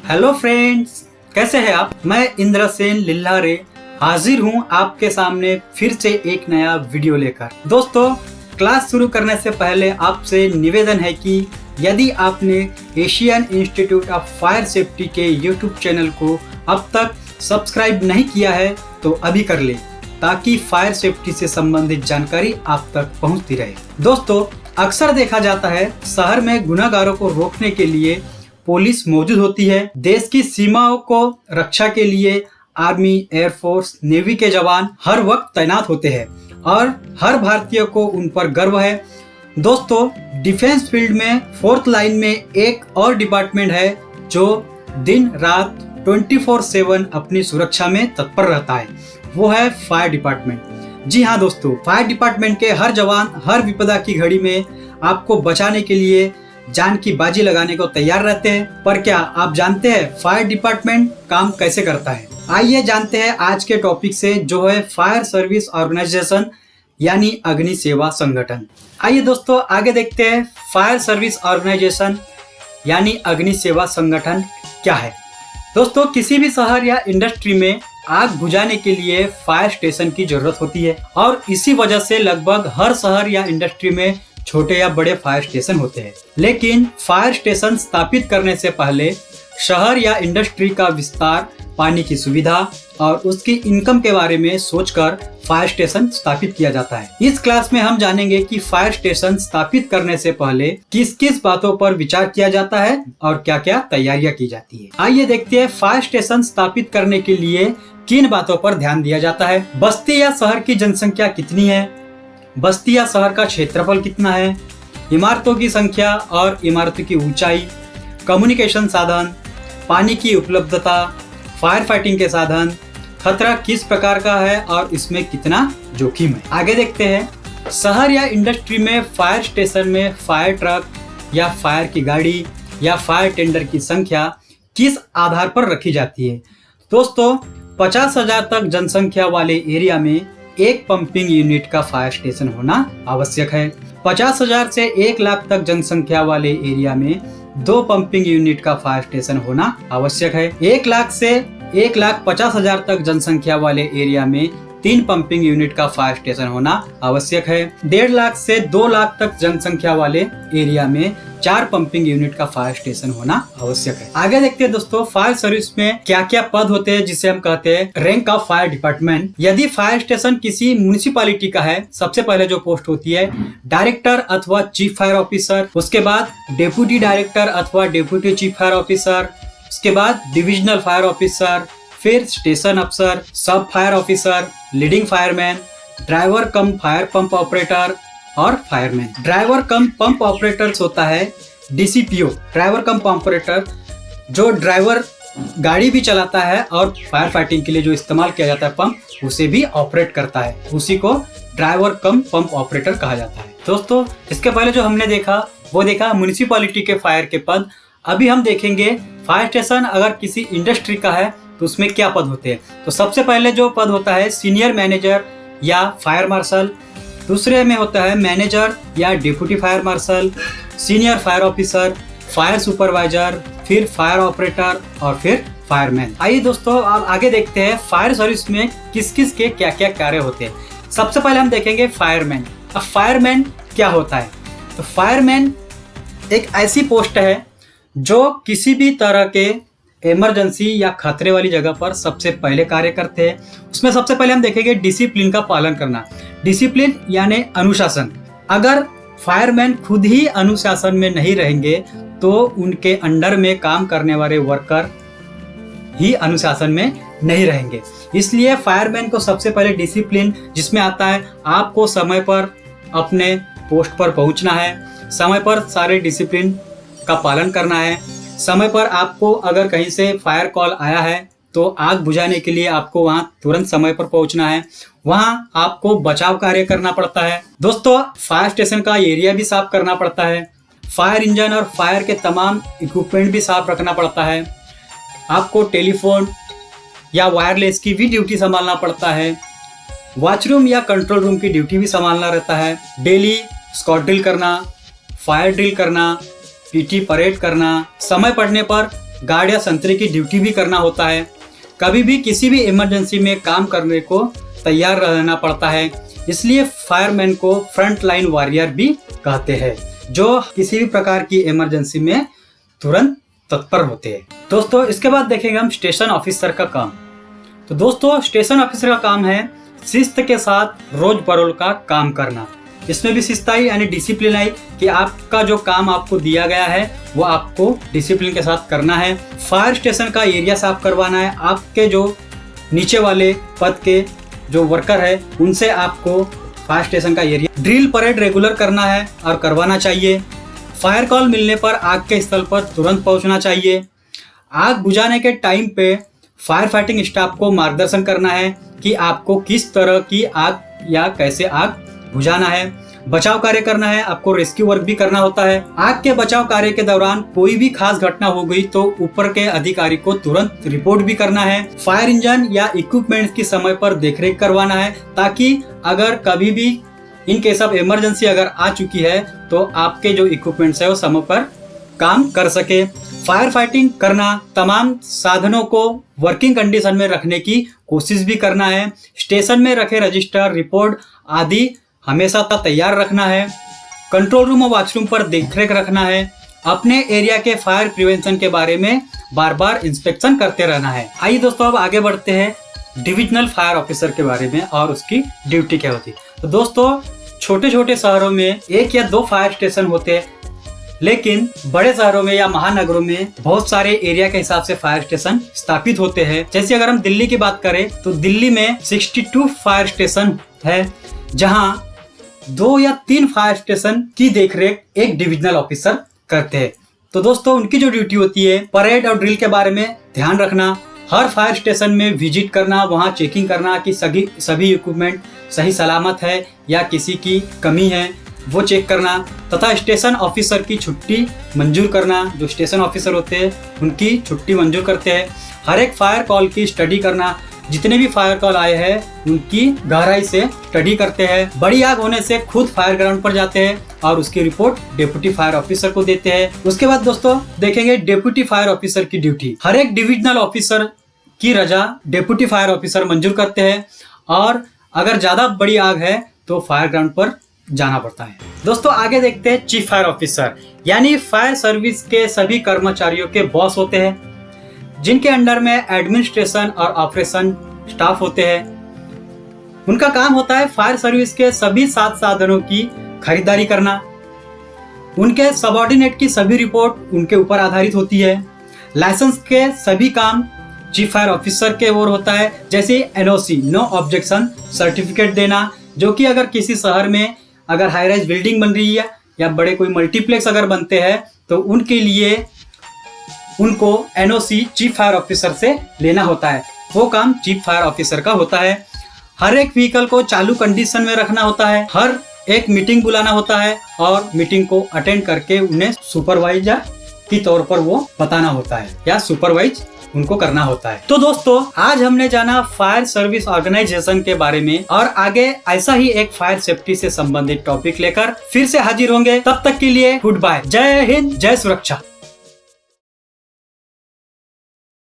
Hello friends, कैसे हैं आप। मैं इंद्रसेन लिल्हारे हाजिर हूं आपके सामने फिर से एक नया वीडियो लेकर। दोस्तों, क्लास शुरू करने से पहले आपसे निवेदन है कि यदि आपने Asian institute of fire safety के यूट्यूब चैनल को अब तक सब्सक्राइब नहीं किया है तो अभी कर ले, ताकि फायर सेफ्टी से संबंधित जानकारी आप तक पहुंचती रहे। दोस्तों, अक्सर देखा जाता है शहर में गुनाहगारों को रोकने के लिए पुलिस मौजूद होती है। देश की सीमाओं को रक्षा के लिए आर्मी, एयरफोर्स, नेवी के जवान हर वक्त तैनात होते हैं और हर भारतीय को उन पर गर्व है। दोस्तों, डिफेंस फील्ड में फोर्थ लाइन में एक और डिपार्टमेंट है जो दिन रात 24/7 अपनी सुरक्षा में तत्पर रहता है, वो है फायर डिपार्टमेंट। जी हाँ दोस्तों, फायर डिपार्टमेंट के हर जवान हर विपदा की घड़ी में आपको बचाने के लिए जान की बाजी लगाने को तैयार रहते हैं। पर क्या आप जानते हैं फायर डिपार्टमेंट काम कैसे करता है? आइए जानते हैं आज के टॉपिक से, जो है फायर सर्विस ऑर्गेनाइजेशन यानी अग्नि सेवा संगठन। आइए दोस्तों आगे देखते हैं फायर सर्विस ऑर्गेनाइजेशन यानी अग्नि सेवा संगठन क्या है। दोस्तों, किसी भी शहर या इंडस्ट्री में आग बुझाने के लिए फायर स्टेशन की जरूरत होती है और इसी वजह से लगभग हर शहर या इंडस्ट्री में छोटे या बड़े फायर स्टेशन होते हैं। लेकिन फायर स्टेशन स्थापित करने से पहले शहर या इंडस्ट्री का विस्तार, पानी की सुविधा और उसकी इनकम के बारे में सोचकर फायर स्टेशन स्थापित किया जाता है। इस क्लास में हम जानेंगे कि फायर स्टेशन स्थापित करने से पहले किस किस बातों पर विचार किया जाता है और क्या क्या तैयारियां की जाती है। आइए देखते हैं फायर स्टेशन स्थापित करने के लिए किन बातों पर ध्यान दिया जाता है। बस्ती या शहर की जनसंख्या कितनी है, बस्ती या शहर का क्षेत्रफल कितना है, इमारतों की संख्या और इमारतों की ऊंचाई, कम्युनिकेशन साधन, पानी की उपलब्धता, फायर फाइटिंग के साधन, खतरा किस प्रकार का है और इसमें कितना जोखिम है। आगे देखते हैं शहर या इंडस्ट्री में फायर स्टेशन में फायर ट्रक या फायर की गाड़ी या फायर टेंडर की संख्या किस आधार पर रखी जाती है। दोस्तों, 50,000 तक जनसंख्या वाले एरिया में एक पंपिंग यूनिट का फायर स्टेशन होना आवश्यक है। 50,000 से 1 लाख तक जनसंख्या वाले एरिया में 2 पंपिंग यूनिट का फायर स्टेशन होना आवश्यक है। 1 लाख से 1,50,000 तक जनसंख्या वाले एरिया में 3 पंपिंग यूनिट का फायर स्टेशन होना आवश्यक है। 1.5 लाख से 2 लाख तक जनसंख्या वाले एरिया में 4 पंपिंग यूनिट का फायर स्टेशन होना आवश्यक है। आगे देखते हैं दोस्तों फायर सर्विस में क्या क्या पद होते हैं, जिसे हम कहते हैं रैंक ऑफ फायर डिपार्टमेंट। यदि फायर स्टेशन किसी म्युनिसिपैलिटी का है, सबसे पहले जो पोस्ट होती है डायरेक्टर अथवा चीफ फायर ऑफिसर, उसके बाद डेप्यूटी डायरेक्टर अथवा डेप्यूटी चीफ फायर ऑफिसर, उसके बाद डिविजनल फायर ऑफिसर, फिर स्टेशन अफसर, sub fire officer, leading fireman, driver cum fire pump operator और fireman. Driver cum pump operator होता है DCPO, driver cum pump operator, जो ड्राइवर गाड़ी भी चलाता है और फायर फाइटिंग के लिए जो इस्तेमाल किया जाता है पंप, उसे भी ऑपरेट करता है, उसी को ड्राइवर कम पंप ऑपरेटर कहा जाता है। दोस्तों, इसके पहले जो हमने देखा वो देखा म्युनिसिपैलिटी के फायर के पद। अभी हम देखेंगे फायर स्टेशन अगर किसी इंडस्ट्री का है तो उसमें क्या पद होते हैं। तो सबसे पहले जो पद होता है सीनियर मैनेजर या फायर मार्शल, दूसरे में होता है मैनेजर या deputy fire marshal, senior fire officer, fire supervisor, फिर फायर ऑपरेटर और फिर फायरमैन। आइए दोस्तों अब आगे देखते हैं फायर सर्विस में किस किस के क्या क्या कार्य होते हैं। सबसे पहले हम देखेंगे फायरमैन। अब फायरमैन क्या होता है? तो फायरमैन एक ऐसी पोस्ट है जो किसी भी तरह के इमरजेंसी या खतरे वाली जगह पर सबसे पहले कार्य करते हैं। उसमें सबसे पहले हम देखेंगे डिसिप्लिन का पालन करना। डिसिप्लिन यानी अनुशासन। अगर फायरमैन खुद ही अनुशासन में नहीं रहेंगे तो उनके अंडर में काम करने वाले वर्कर ही अनुशासन में नहीं रहेंगे। इसलिए फायरमैन को सबसे पहले डिसिप्लिन, जिसमें आता है आपको समय पर अपने पोस्ट पर पहुंचना है, समय पर सारे डिसिप्लिन का पालन करना है, समय पर आपको अगर कहीं से फायर कॉल आया है तो आग बुझाने के लिए आपको वहां तुरंत समय पर पहुंचना है, वहां आपको बचाव कार्य करना पड़ता है। दोस्तों, फायर स्टेशन का एरिया भी साफ करना पड़ता है, फायर इंजन और फायर के तमाम इक्विपमेंट भी साफ रखना पड़ता है, आपको टेलीफोन या वायरलेस की भी ड्यूटी संभालना पड़ता है, वॉचरूम या कंट्रोल रूम की ड्यूटी भी संभालना रहता है, डेली स्क्वाड ड्रिल करना, फायर ड्रिल करना, पीटी परेड करना, समय पड़ने पर गार्ड या संतरी की ड्यूटी भी करना होता है। कभी भी किसी भी इमरजेंसी में काम करने को तैयार रहना पड़ता है। इसलिए फायरमैन को फ्रंट लाइन वॉरियर भी कहते हैं, जो किसी भी प्रकार की इमरजेंसी में तुरंत तत्पर होते हैं। दोस्तों इसके बाद देखेंगे हम स्टेशन ऑफिसर का काम। तो दोस्तों स्टेशन ऑफिसर का काम है शिस्त के साथ रोज बरोज का काम करना। इसमें भी शिस्त आई यानी डिसिप्लिन आई कि आपका जो काम आपको दिया गया है वो आपको डिसिप्लिन के साथ करना है। फायर स्टेशन का एरिया साफ करवाना है। आपके जो नीचे वाले पद के जो वर्कर है उनसे आपको फायर स्टेशन का एरिया ड्रिल परेड रेगुलर करना है और करवाना चाहिए। फायर कॉल मिलने पर आग के स्थल पर तुरंत पहुंचना चाहिए। आग बुझाने के टाइम पे फायर फाइटिंग स्टाफ को मार्गदर्शन करना है कि आपको किस तरह की आग या कैसे आग बुझाना है। बचाव कार्य करना है, आपको रेस्क्यू वर्क भी करना होता है। आग के बचाव कार्य के दौरान कोई भी खास घटना हो गई तो ऊपर के अधिकारी को तुरंत रिपोर्ट भी करना है। फायर इंजन या इक्विपमेंट्स की समय पर देखरेख करवाना है, ताकि अगर कभी भी इन केस ऑफ इमरजेंसी अगर आ चुकी है तो आपके जो इक्विपमेंट्स है वो समय पर काम कर सके। फायर फाइटिंग करना, तमाम साधनों को वर्किंग कंडीशन में रखने की कोशिश भी करना है। स्टेशन में रखे रजिस्टर, रिपोर्ट आदि हमेशा तैयार रखना है। कंट्रोल रूम और वॉशरूम पर देखरेख रखना है। अपने एरिया के फायर प्रिवेंशन के बारे में बार बार इंस्पेक्शन करते रहना है। आइए दोस्तों अब आगे बढ़ते हैं डिविजनल फायर ऑफिसर के बारे में और उसकी ड्यूटी क्या होती है। तो दोस्तों छोटे छोटे शहरों में 1 या 2 फायर स्टेशन होते हैं, लेकिन बड़े शहरों में या महानगरों में बहुत सारे एरिया के हिसाब से फायर स्टेशन स्थापित होते हैं। जैसे अगर हम दिल्ली की बात करें तो दिल्ली में 62 फायर स्टेशन है, जहां 2 या 3 फायर स्टेशन की देखरेख एक डिविजनल ऑफिसर करते हैं। तो दोस्तों उनकी जो ड्यूटी होती है परेड और ड्रिल के बारे में ध्यान रखना, हर फायर स्टेशन में विजिट करना, वहां चेकिंग करना कि सभी इक्विपमेंट सही सलामत है या किसी की कमी है वो चेक करना, तथा स्टेशन ऑफिसर की छुट्टी मंजूर करना। जो स्टेशन ऑफिसर होते हैं उनकी छुट्टी मंजूर करते हैं। हर एक फायर कॉल की स्टडी करना, जितने भी फायर कॉल आए हैं उनकी गहराई से स्टडी करते हैं। बड़ी आग होने से खुद फायर ग्राउंड पर जाते हैं और उसकी रिपोर्ट डेप्यूटी फायर ऑफिसर को देते हैं। उसके बाद दोस्तों देखेंगे डेप्यूटी फायर ऑफिसर की ड्यूटी। हर एक डिविजनल ऑफिसर की रजा डेप्यूटी फायर ऑफिसर मंजूर करते हैं, और अगर ज्यादा बड़ी आग है तो फायर ग्राउंड पर जाना पड़ता है। दोस्तों आगे देखते हैं चीफ फायर ऑफिसर, यानी फायर सर्विस के सभी कर्मचारियों के बॉस होते हैं, जिनके अंडर में एडमिनिस्ट्रेशन और ऑपरेशन स्टाफ होते हैं। उनका काम होता है फायर सर्विस के सभी साधनों की खरीदारी करना। उनके सबऑर्डिनेट की सभी रिपोर्ट उनके ऊपर आधारित होती है। लाइसेंस के सभी काम चीफ फायर ऑफिसर के ओर होता है, जैसे NOC नो ऑब्जेक्शन सर्टिफिकेट देना, जो कि अगर किसी शहर में अगर हाई राइज बिल्डिंग बन रही है या बड़े कोई मल्टीप्लेक्स अगर बनते हैं तो उनके लिए उनको NOC चीफ फायर ऑफिसर से लेना होता है। वो काम चीफ फायर ऑफिसर का होता है। हर एक व्हीकल को चालू कंडीशन में रखना होता है। हर एक मीटिंग बुलाना होता है और मीटिंग को अटेंड करके उन्हें सुपरवाइजर के तौर पर वो बताना होता है या सुपरवाइज उनको करना होता है। तो दोस्तों आज हमने जाना फायर सर्विस ऑर्गेनाइजेशन के बारे में, और आगे ऐसा ही एक फायर सेफ्टी से संबंधित टॉपिक लेकर फिर से हाजिर होंगे। तब तक के लिए गुड बाय। जय हिंद, जय सुरक्षा।